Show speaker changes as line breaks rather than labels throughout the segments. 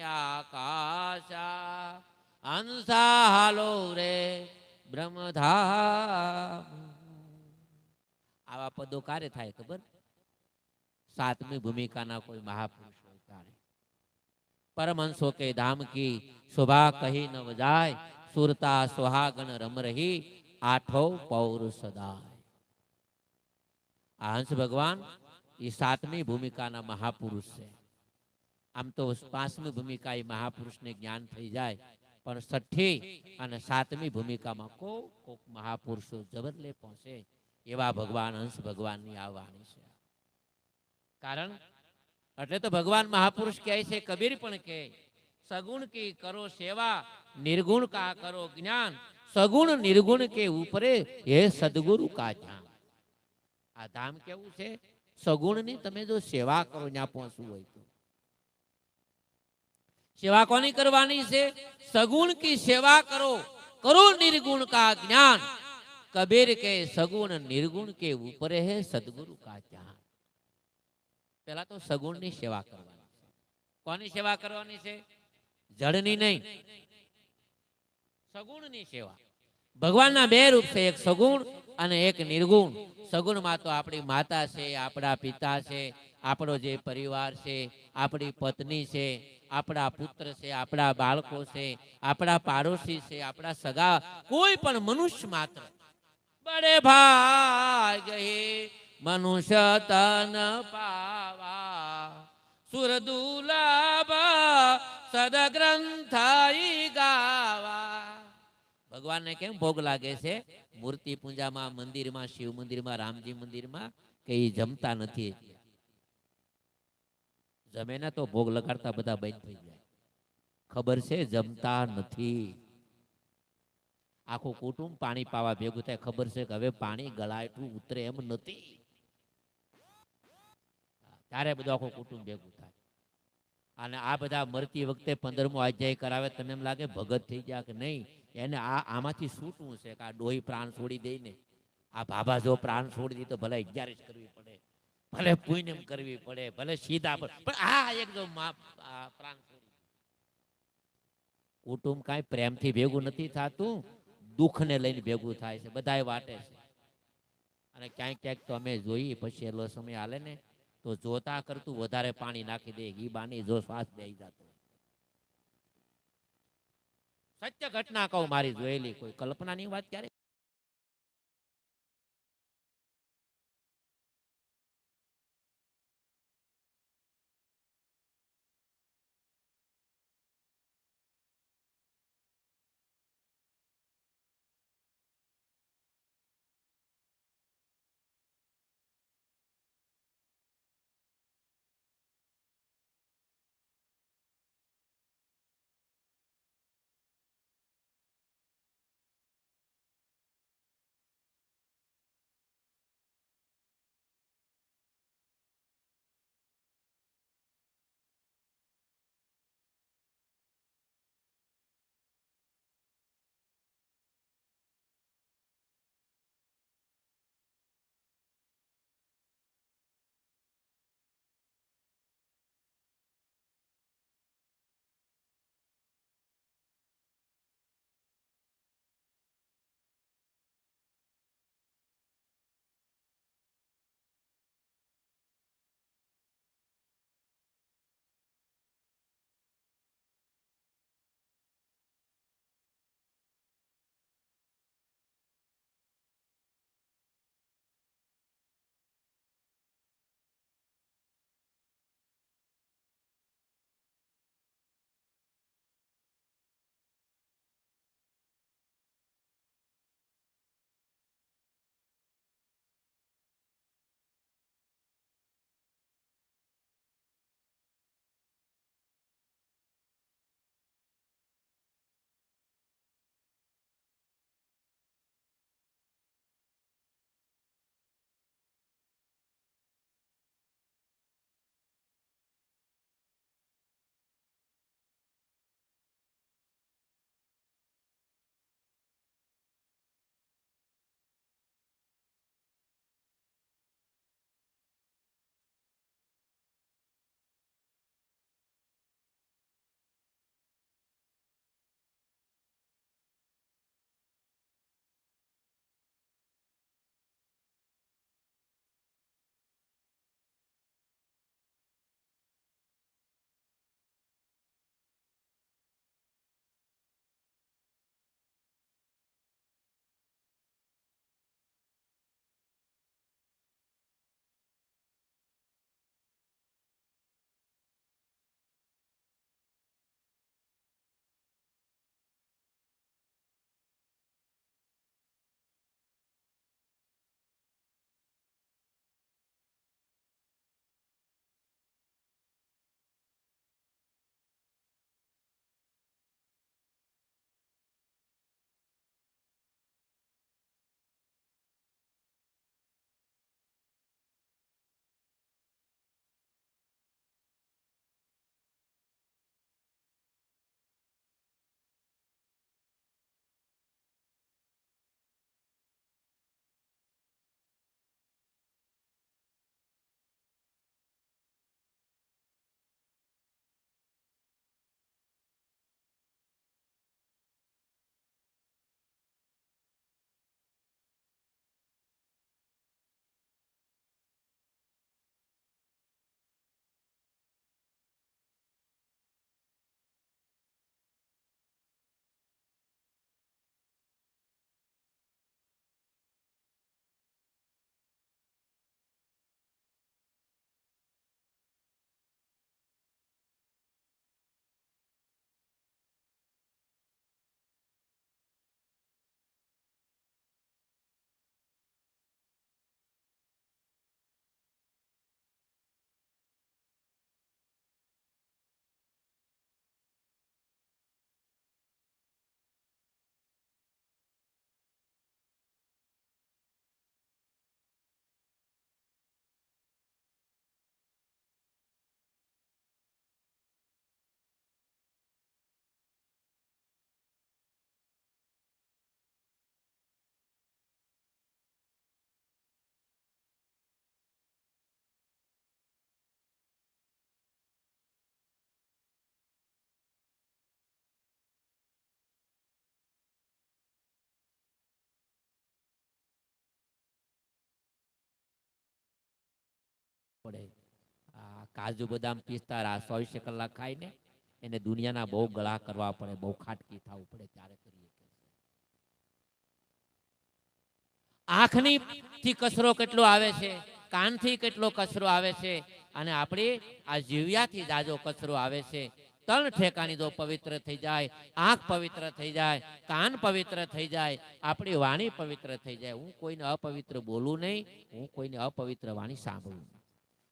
આકાશા હંસા હાલો રે બ્રહ્મધામ. આવા પદો ક્યારે થાય ખબર? સાતમી ભૂમિકાના કોઈ મહાપુરુષ હોય ત્યારે. પરમહંસો કે ધામ કી શોભા કહી ન જાય, સુરતા સુહાગન રમ રહી આઠો પૌર સદાય. આ હંસ ભગવાન એ સાતમી ભૂમિકાના મહાપુરુષ છે. આમ તો પાંચમી ભૂમિકા એ મહાપુરુષને જ્ઞાન થઈ જાય, પણ છઠ્ઠી અને સાતમી ભૂમિકામાં કોક મહાપુરુષો જબરલે પહોંચે. એવા ભગવાન હંસ ભગવાનની આ વાણી છે. કારણ એટલે તો ભગવાન મહાપુરુષ કહે છે, કબીર પણ કહે, સગુણ કી કરો સેવા, નિર્ગુણ કા કરો જ્ઞાન, સગુણ નિર્ગુણ કે ઉપરે હે સદગુરુ કા ધ્યાન. આ ધામ કેવું છે? સગુણની તમે જો સેવા કરો ત્યાં પહોંચવું હોય તો. સેવા કોની કરવાની છે? સગુણ કી સેવા કરો, કરો નિર્ગુણ કા જ્ઞાન. કબીર કે સગુણ નિર્ગુણ કે ઉપરે હે સદગુરુ કા ધ્યાન. પેલા તો સગુણની સેવા કરવાની. કોની સેવા કરવાની છે? જળની નહીં, સગુણની સેવા. ભગવાનના બે રૂપ છે, એક સગુણ અને એક નિર્ગુણ. સગુણમાં તો આપણી માતા છે, આપણા પિતા છે, આપણો જે પરિવાર છે, આપણી પત્ની છે, આપણા પુત્ર છે, આપણા બાળકો છે, આપણા પાડોશી છે, આપણા સગા કોઈ પણ મનુષ્ય માત્ર. બડે ભાગ મનુષ્ય તન પાવા, સુર દુર્લભ સદગ્રંથ ગાવા. ભગવાનને કેમ ભોગ લાગે છે? મૂર્તિ પૂજામાં, મંદિરમાં, શિવ મંદિરમાં, રામજી મંદિરમાં કે એ જમતા નથી. જમે ને તો ભોગ લગાડતા બધા બંધ થઈ જાય. ખબર છે જમતા નથી. આખું કુટુંબ પાણી પાવા ભેગું થાય. ખબર છે કે હવે પાણી ગળાયટું ઉતરે એમ નથી. ત્યારે બધું આખું કુટુંબ ભેગું થાય. અને આ બધા મરતી વખતે 15મો અધ્યાય કરાવે, તમે એમ લાગે ભગત થઈ ગયા કે નહીં. એને આમાંથી છૂટવું છે કે આ ડોહી પ્રાણ છોડી દઈ ને, આ બાબા જો પ્રાણ છોડી દે તો ભલે 11 કરવી પડે, ભલે પુણ્યમ કરવી પડે, ભલે સીધા પણ આ એક જો પ્રાણ છોડી. કુટુંબ કાંઈ પ્રેમથી ભેગું નથી થતું, દુઃખને લઈને ભેગું થાય છે. બધાય વાટે છે. અને ક્યાંક ક્યાંક તો અમે જોઈએ પછી એટલો સમય હાલે ને તો જોતા કરતું વધારે પાણી નાખી દે. ઈ બાની જો શ્વાસ બેસી જતો. સત્ય ઘટના કહું, મારી જોયેલી, કોઈ કલ્પનાની વાત ક્યારે પડે. આ કાજુ બદામ પિસ્તા 24 કલાક ખાઈને એને દુનિયાના બહુ ગળા કરવા પડે, બહુ ખાટકી થવું પડે ત્યારે કરીએ. આંખની થી કચરો કેટલો આવે છે, કાનથી કેટલો કચરો આવે છે, અને આપણે આ જીવ્યાથી જાજો કચરો આવે છે. ત્રણ ઠેકાની જો પવિત્ર થઈ જાય, આંખ પવિત્ર થઈ જાય, કાન પવિત્ર થઈ જાય, આપણી વાણી પવિત્ર થઈ જાય. હું કોઈને અપવિત્ર બોલું નહીં, હું કોઈને અપવિત્ર વાણી સાંભળું નહીં,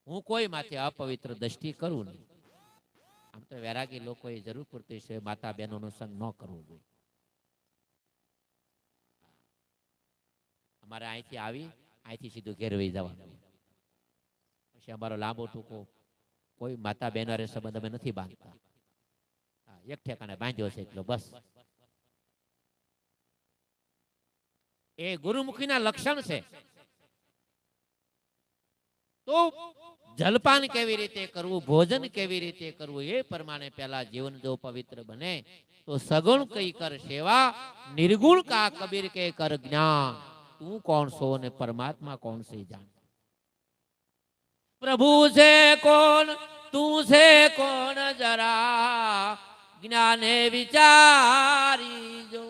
હું કોઈ માથે અપવિત્ર દ્રષ્ટિ કરું નહીં. આમ તો વૈરાગી લોકોએ જરૂર પૂરતી છે માતા બહેનોનો સંગ ન કરવો જોઈએ. અમારે અહીંથી આવી અહીંથી સીધું ઘેર વહી જવાનું. પછી અમારો લાંબો ટૂંકો કોઈ માતા બહેનો સંબંધ અમે નથી બાંધતા. એક ઠેકાણે બાંધ્યો છે એટલો બસ. એ ગુરુમુખીના લક્ષણ છે. તો જલપાન કેવી રીતે કરવું, ભોજન કેવી રીતે કરવું, એ પ્રમાણે પહેલા જીવન જો પવિત્ર બને તો સગુણ કઈ કર સેવા, નિર્ગુણ કા કબીર કે કર જ્ઞાન. તું કોણ છો ને પરમાત્મા કોણ છે જાણ. પ્રભુ છે કોણ, તું છે કોણ, જરા જ્ઞાને વિચારી જો.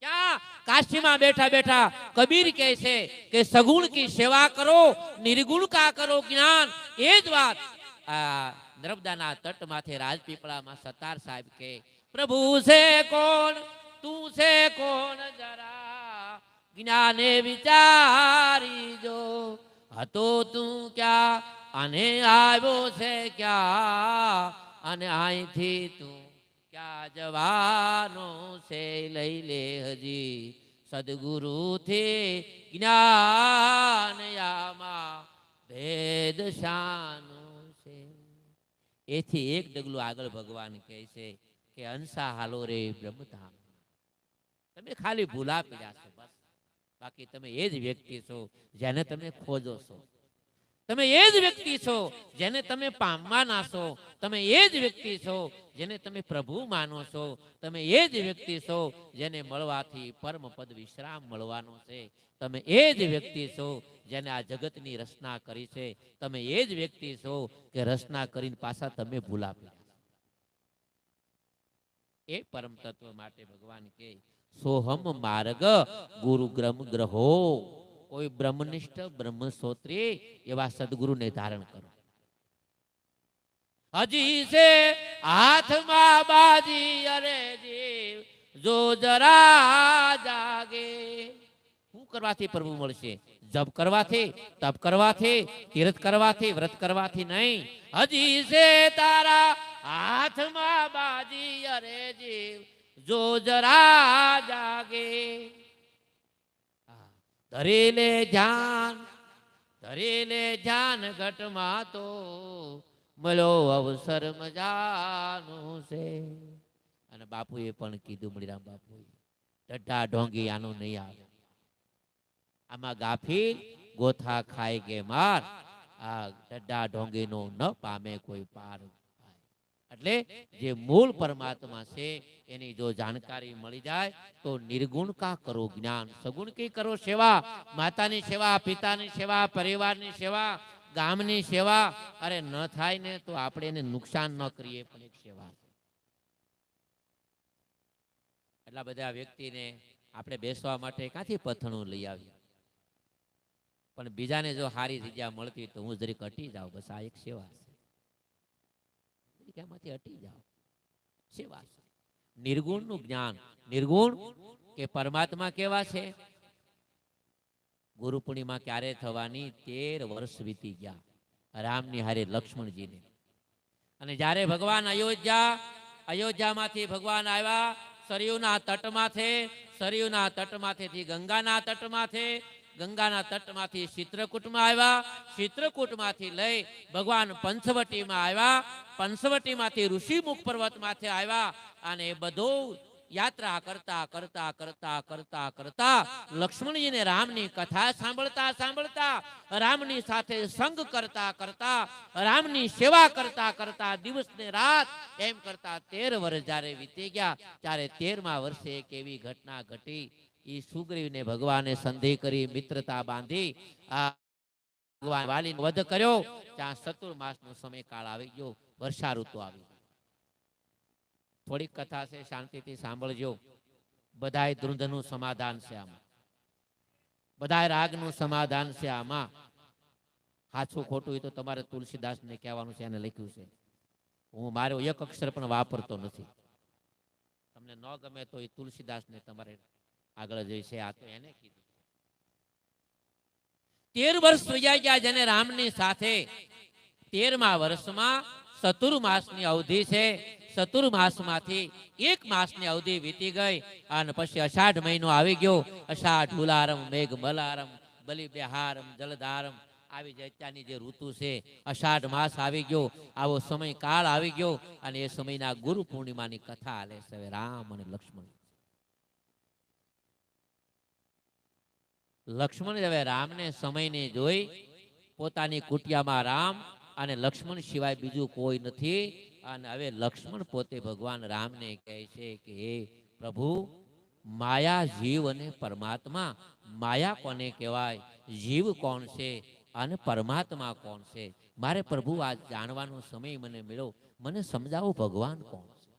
ક્યાં કાશીમાં બેઠા બેઠા કબીર કહે છે કે સગુણ કી સેવા કરો, નિર્ગુણ કા કરો જ્ઞાન. એ જ વાત નર્મદાના તટમાંથી રાજપીપળામાં સતાર સાહેબ કે પ્રભુ છે કોણ, તું છે કોણ, જરા જ્ઞાને વિચારી જો. હતો તું ક્યાં અને આવ્યો છે ક્યાં, અને અહીંથી તું ક્યાં જવાનો છે. લઈ લે હજી સદગુરુથી જ્ઞાન, આમાં ભેદ શાનું છે. એથી એક ડગલું આગળ ભગવાન કહે છે કે અંસા હાલો રે બ્રહ્મધામ. તમે ખાલી ભૂલા પીડ્યા છો બસ. બાકી તમે એ જ વ્યક્તિ છો જેને તમે ખોજો છો. તમે એ જ વ્યક્તિ છો જેને તમે પામવાના છો. તમે એ જ વ્યક્તિ છો જેને તમે પ્રભુ માનો છો. તમે એ જ વ્યક્તિ છો જેને મળવાથી પરમ પદ વિશ્રામ મળવાનો છે. તમે એ જ વ્યક્તિ છો જેને આ જગતની રચના કરી છે. તમે એ જ વ્યક્તિ છો કે રચના કરીને પાછા તમે ભૂલા પીડ્યા. એ પરમ તત્વ માટે ભગવાન કહે સોહમ માર્ગ ગુરુ ગ્રહો. કોઈ બ્રહ્મનિષ્ઠ બ્રહ્મસોત્રી એવા સદગુરુને ધારણ કરો. હજી છે હાથમાં બાજી, અરે જીવ જો જરા જાગે. શું કરવાથી પ્રભુ મળશે? જપ કરવાથી, તપ કરવાથી, તીર્થ કરવાથી, વ્રત કરવાથી નહીં. હજી છે તારા હાથમાં બાજી, અરે જીવ જો જરા જાગે. ધરી લે ધ્યાન, ધરી લે ધ્યાન, ઘટમાં તો મળ્યો અવસર મજાનું છે. અને બાપુએ પણ કીધું, મણીરામ બાપુએ, ઢઢા ઢોંગી આનો નહીં આવે. આમાં ગાફી ગોથા ખાય કે માર, આ ઢઢા ઢોંગી નો ન પામે કોઈ પાર. એટલે જે મૂળ પરમાત્મા છે એની જો જાણકારી મળી જાય તો નિર્ગુણ કા કરો જ્ઞાન, સગુણ કી કરો સેવા. માતાની સેવા, પિતાની સેવા, પરિવારની સેવા, ગામની સેવા. અરે ન થાય ને તો આપણે એને નુકસાન ન કરીએ પણ એક સેવા. એટલા બધા વ્યક્તિને આપણે બેસવા માટે ક્યાંથી પથણું લઈ આવીએ, પણ બીજાને જો સારી જગ્યા મળતી તો હું જરીક હટી જાઉં. બસ આ એક સેવા છે. હટી જાઓ, સેવા. નિર્ગુણ નું જ્ઞાન. નિર્ગુણ કે પરમાત્મા કેવા છે? ગુરુ પૂર્ણિમા ક્યારે થવાની? 13 વર્ષ વીતી ગયા રામની હારે લક્ષ્મણજીને. અને જ્યારે ભગવાન અયોધ્યામાંથી ભગવાન આવ્યા સરયુના તટમાંથી, સરયુના તટમાંથી ગંગાના તટમાંથી, ગંગાના તટમાંથી ચિત્રકૂટમાં આવ્યા, ચિત્રકૂટમાંથી લઈ ભગવાન પંચવટીમાં આવ્યા, પંચવટીમાંથી ઋષિમુખ પર્વતમાંથી આવ્યા. અને એ બધું યાત્રા કરતા કરતા કરતા કરતા કરતા લક્ષ્મણજીને રામની કથા સાંભળતા સાંભળતા, રામની સાથે સંગ કરતા કરતા, રામની સેવા કરતા કરતા દિવસ ને રાત એમ કરતા 13 વર્ષ જ્યારે વીતી ગયા ત્યારે 13મા વર્ષે એક એવી ઘટના ઘટી. એ સુગ્રીવને ભગવાને સંધિ કરી, મિત્રતા બાંધી. વાલીનો વધ કર્યો ત્યાં ચતુર્માસનો સમયકાળ આવી ગયો, વર્ષા ઋતુ આવી ગઈ. થોડીક કથા છે, શાંતિથી સાંભળજો. બધાય ધ્રુંધનું સમાધાન છે આમાં, બધાય રાગનું સમાધાન છે આમાં. સાચું ખોટું હોય તો તમારે તુલસીદાસને કહેવાનું છે, એને લખ્યું છે. હું મારો એક અક્ષર પણ વાપરતો નથી. તમને ન ગમે તો એ તુલસીદાસને તમારે આગળ જઈશે. આ તો એને કીધું. 13 વર્ષ વયા ગયા જેને રામની સાથે. 13મા વર્ષમાં ચતુર્માસની અવધિ છે. ચતુર્માસમાંથી 1 માસની અવધિ વીતી ગઈ અને પછી અષાઢ મહિનો આવી ગયો. અષાઢ હુલારમ મેઘ મલારમ બલિ બેહારમ જલધારમ આવી જે અત્યારની જે ઋતુ છે, અષાઢ માસ આવી ગયો. આવો સમય કાળ આવી ગયો અને એ સમયના ગુરુ પૂર્ણિમાની કથા આલે છે રામ અને લક્ષ્મણ. લક્ષ્મણ હવે રામને સમયને જોઈ પોતાની કુટિયામાં રામ અને લક્ષ્મણ સિવાય બીજું કોઈ નથી. અને હવે લક્ષ્મણ પોતે ભગવાન રામને કહે છે કે હે પ્રભુ, માયા જીવ અને પરમાત્મા. માયા કોને કહેવાય, જીવ કોણ છે અને પરમાત્મા કોણ છે? મારે પ્રભુ આ જાણવાનો સમય મને મળ્યો, મને સમજાવો ભગવાન કોણ છે.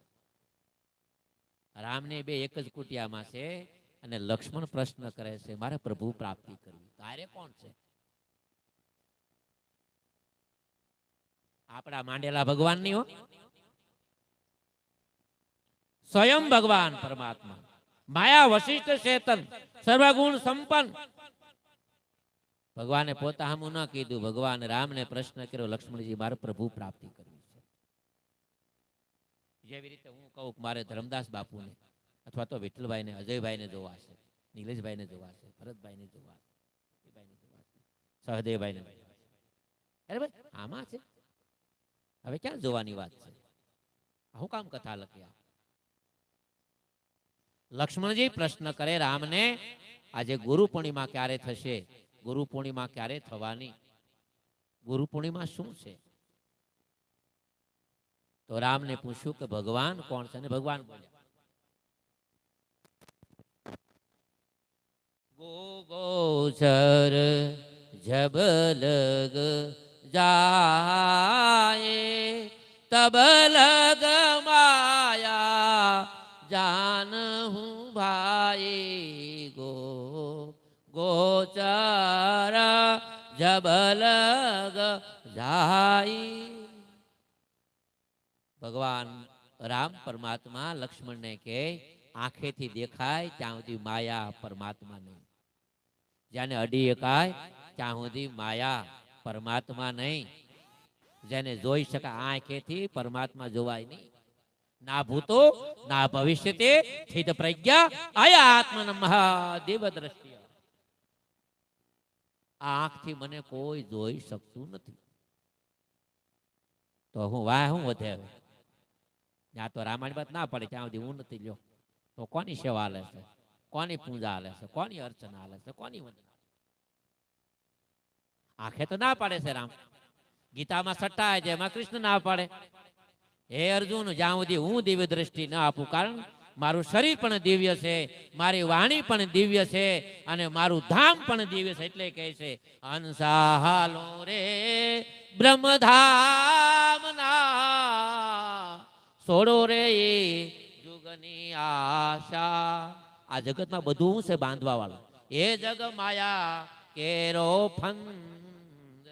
રામને બે એક જ કુટિયામાં છે અને લક્ષ્મણ પ્રશ્ન કરે છે મારે પ્રભુ પ્રાપ્તિ કરવી. તારે કોણ છે? આપણા માંડેલા ભગવાન ની હો, સ્વયં ભગવાન પરમાત્મા, માયા વશિષ્ઠ ચેતન, સર્વગુણ સંપન્ન. ભગવાને પોતા હમું ન કીધું, ભગવાન રામને પ્રશ્ન કર્યો લક્ષ્મણજી મારે પ્રભુ પ્રાપ્તિ કરવી છે. જેવી રીતે હું કહું મારે ધર્મદાસ બાપુને અથવા તો વિઠ્ઠલભાઈને, અજયભાઈને જોવા છે, નીલેશભાઈને જોવા છે, ભરતભાઈને જોવા છે, સહદેવભાઈને જોવા છે. અરે ભાઈ આમાં છે, હવે ક્યાં જોવાની વાત છે? હું કામ કથા લખ્યા? લક્ષ્મણજી પ્રશ્ન કરે રામને આજે ગુરુ પૂર્ણિમા ક્યારે થશે? ગુરુ પૂર્ણિમા ક્યારે થવાની? ગુરુ પૂર્ણિમા શું છે? તો રામને પૂછ્યું કે ભગવાન કોણ છે? અને ભગવાન બોલ્યા ગો ગોચર જબ લગ જાયે તબ લગ માયા જાન હું ભાઈ. ગો ગોચર જબ લગ જાય. ભગવાન રામ પરમાત્મા લક્ષ્મણને કહે આંખેથી દેખાય ત્યાં સુધી માયા પરમાત્મા નહીં, જેને અડી એકાય ત્યાં સુધી માયા પરમાત્મા નહીં. જેને જોઈ શકાય આંખેથી પરમાત્મા જોવાય નહીં. ના ભૂતો ના ભવિષ્યતે સ્થિત પ્રજ્ઞા આયા આત્મન મહાદેવ દ્રષ્ટિ. આ આંખથી મને કોઈ જોઈ શકતું નથી. તો હું વાહ હું વધે હવે? ત્યાં તો રામાયણ વાત ના પડે ત્યાં સુધી હું નથી લ્યો તો કોની સેવા હાલે છે, કોની પૂજા હાલે છે, કોની અર્ચના હાલે છે, કોની વંદના? આંખે તો ના પાડે છે રામ. ગીતામાં સટ્ટા છે, એમાં કૃષ્ણ ના પાડે. હે અર્જુન, જ્યાં સુધી હું દિવ્ય દ્રષ્ટિ ના આપું, કારણ મારું શરીર પણ દિવ્ય છે, મારી વાણી પણ દિવ્ય છે અને મારું ધામ પણ દિવ્ય છે. એટલે કહે છે હંસા હાલો રે બ્રહ્મધામ ના, છોડો રે જુગની આશા. આ જગતમાં બધું છે બાંધવા વાળું. એ જગ માયા કેરો ફંદ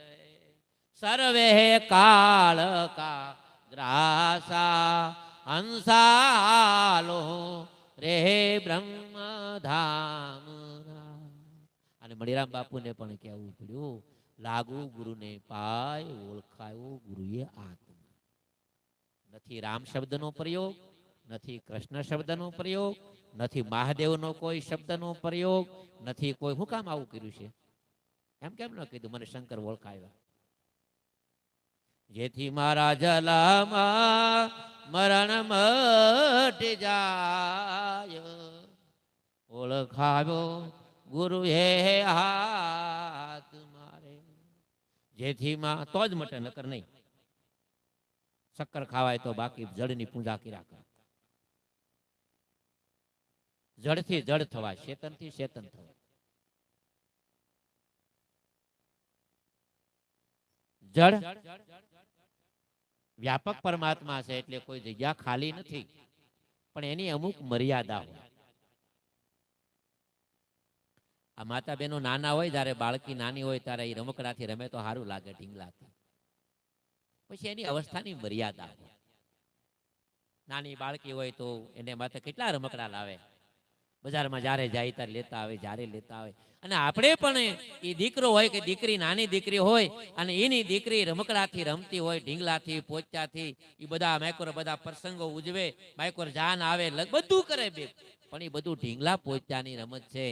સર્વે કાળ કા ગ્રાસા. હંસાલો રે બ્રહ્મધામ. અને મણિરામ બાપુને પણ કહેવું પડ્યું લાગુ ગુરુને પાય ઓળખાયો ગુરુએ આત્મા. નથી રામ શબ્દનો પ્રયોગ, નથી કૃષ્ણ શબ્દનો પ્રયોગ, નથી મહાદેવનો કોઈ શબ્દનો પ્રયોગ, નથી કોઈ. હું કામ આવું કર્યું છે? એમ કેમ ન કીધું મને શંકર ઓળખાવ્યા? જેથી મારા જલામાં મરણ મટી જાય, ઓળખાવ્યો ગુરુ હે હાથ મારે. જેથી માં તો જ મટે, નકર નહીં. શક્કર ખાવાય તો બાકી જળની પૂજા કર્યા કરે. જળથી જળ થવાય, ચેતનથી ચેતન થવાય. જળ વ્યાપક પરમાત્મા છે એટલે કોઈ જગ્યા ખાલી નથી, પણ એની અમુક મર્યાદા હોય. આ માતા બહેનો નાના હોય, જ્યારે બાળકી નાની હોય ત્યારે એ રમકડાથી રમે તો સારું લાગે, ઢીંગલાથી. પછી એની અવસ્થાની મર્યાદા હોય. નાની બાળકી હોય તો એને માથે કેટલા રમકડા લાવે, બજારમાં જ્યારે જાય ત્યારે લેતા આવે, જ્યારે લેતા આવે. અને આપણે પણ એ દીકરો હોય કે દીકરી, નાની દીકરી હોય અને એની દીકરી રમકડાથી રમતી હોય, ઢીંગલાથી, પોચાથી, એ બધા માયકોર બધા પ્રસંગો ઉજવે, માયકોર જાન આવે, બધું કરે બે, પણ એ બધું ઢીંગલા પોચાની રમત છે.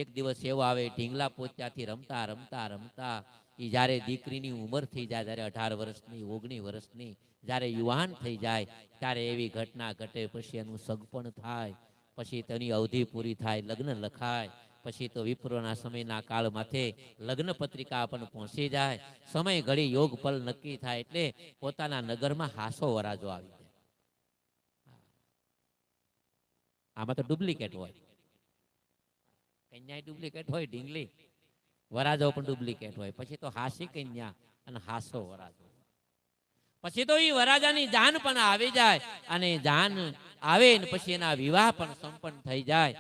એક દિવસ એવો આવે, ઢીંગલા પોચાથી રમતા રમતા રમતા એ જ્યારે દીકરીની ઉંમર થઈ જાય, જ્યારે 18 વર્ષની, 19 વર્ષની, જ્યારે યુવાન થઈ જાય, ત્યારે એવી ઘટના ઘટે. પછી એનું સગપણ થાય, પછી તેની અવધિ પૂરી થાય, લગ્ન લખાય. પછી તો વિપ્રોના સમયના કાળ માથે લગ્ન પત્રિકા પણ પહોંચી જાય, સમય ઘડી યોગ પલ નક્કી થાય, એટલે પોતાના નગરમાં હાસો વરાજો આવી જાય. આમાં તો ડુપ્લિકેટ હોય, કન્યા ડુપ્લિકેટ હોય, ઢીંગલી વરાજો પણ ડુપ્લિકેટ હોય. પછી તો હાસી કન્યા અને હાસો વરાજો. પછી તો એ વરાજાની જાન પણ આવી જાય, અને જાન આવે ને પછી એના વિવાહ પણ સંપન્ન થઈ જાય.